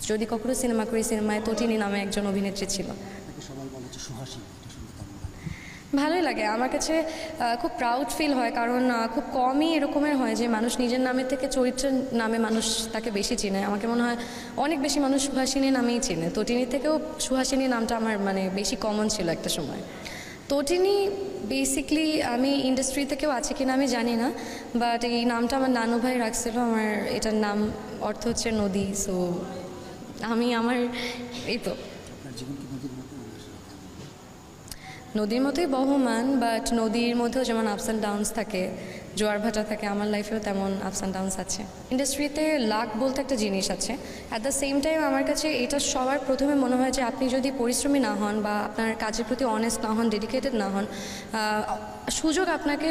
যদি কখনো সিনেমা করি সিনেমায় তটিনী নামে একজন অভিনেত্রী ছিল। সবাই বলে যে সুহাসিনী, এটা শুনতে কেমন লাগে? ভালোই লাগে, আমার কাছে খুব প্রাউড ফিল হয়, কারণ খুব কমই এরকমের হয় যে মানুষ নিজের নামের থেকে চরিত্রের নামে মানুষ তাকে বেশি চিনে। আমাকে মনে হয় অনেক বেশি মানুষ সুহাসিনী নামেই চিনে, তটিনী থেকেও সুহাসিনী নামটা আমার মানে বেশি কমন ছিল একটা সময়। তটিনী বেসিকলি আমি ইন্ডাস্ট্রি থেকেও আছে কিনা আমি জানি না, বাট এই নামটা আমার নানু ভাই রাখছিল। আমার এটার নাম অর্থ হচ্ছে নদী, সো আমি আমার এই তো আপনার জীবন কি নদীর মতো? নদীর মতোই বহমান, বাট নদীর মধ্যেও যেমন আপস অ্যান্ড ডাউনস থাকে, জোয়ার ভাটা থাকে, আমার লাইফেও তেমন আপস অ্যান্ড ডাউনস আছে। ইন্ডাস্ট্রিতে লাক বলতে একটা জিনিস আছে। অ্যাট দ্য সেম টাইম আমার কাছে এটা সবার প্রথমে মনে হয় যে আপনি যদি পরিশ্রমী না হন বা আপনার কাজের প্রতি অনেস্ট না হন, ডেডিকেটেড না হন, সুযোগ আপনাকে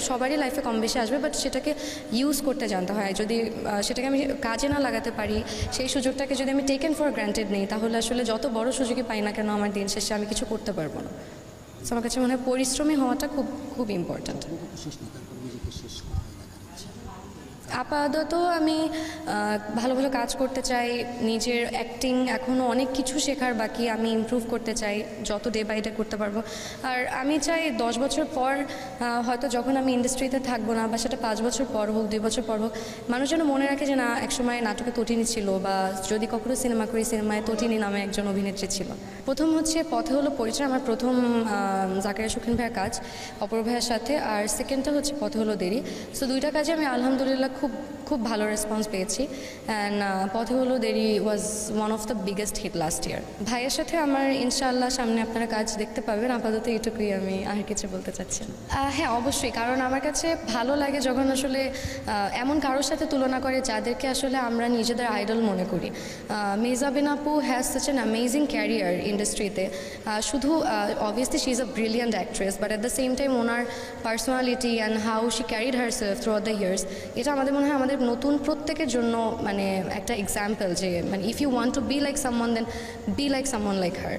সবারই লাইফে কম বেশি আসবে, বাট সেটাকে ইউজ করতে জানতে হয়। যদি সেটাকে আমি কাজে না লাগাতে পারি, সেই সুযোগটাকে যদি আমি টেকেন ফর গ্রান্টেড নিই, তাহলে আসলে যত বড় সুযোগই পাই না কেন আমার দিন শেষে আমি কিছু করতে পারবো না। সো আমার কাছে মনে হয় পরিশ্রমী হওয়াটা খুব খুব ইম্পর্ট্যান্ট। শেষ না, তারপর নিজেকে শেষ কোথায় দেখার ইচ্ছা? আপাতত আমি ভালো ভালো কাজ করতে চাই, নিজের অ্যাক্টিং এখনও অনেক কিছু শেখার বাকি, আমি ইমপ্রুভ করতে চাই যত ডে বাই ডে করতে পারবো। আর আমি চাই 10 বছর পর হয়তো যখন আমি ইন্ডাস্ট্রিতে থাকবো না, বা সেটা 5 বছর পর হোক, 2 বছর পর হোক, মানুষ যেন মনে রাখে যে না, একসময় নাটকে তটিনী ছিল, বা যদি কখনো সিনেমা করি সিনেমায় তটিনী নামে একজন অভিনেত্রী ছিল। প্রথম হচ্ছে পথে হলো পরিচয়, আমার প্রথম জাকারিয়া শৌখিন ভাইয়ের কাজ অপূর্ব ভাইয়ের সাথে, আর সেকেন্ডটা হচ্ছে পথে হলো দেরি। সো দুইটা কাজে আমি আলহামদুলিল্লাহ খুব ভালো রেসপন্স পেয়েছি। And Pothe Holo Deri was one of the biggest hit last year. ভাইয়ের সাথে আমার ইনশাআল্লাহ সামনে আপনারা কাজ দেখতে পাবেন। আপাতত এইটুকুই, আমি আর কিছু বলতে চাচ্ছি না। হ্যাঁ, অবশ্যই, কারণ আমার কাছে ভালো লাগে যখন আসলে এমন কারোর সাথে তুলনা করে যাদেরকে আসলে আমরা নিজেদের আইডল মনে করি। মেহজাবিন আপু has such an amazing career ইন্ডাস্ট্রিতে। শুধু obviously she is a brilliant actress, but at the same time owner personality and how she carried herself through out the years, এটা আমাদের মনে হয় আমাদের নতুন প্রত্যেকের জন্য মানে একটা এক্সাম্পল যে মানে if you want to be like someone then be like someone like her.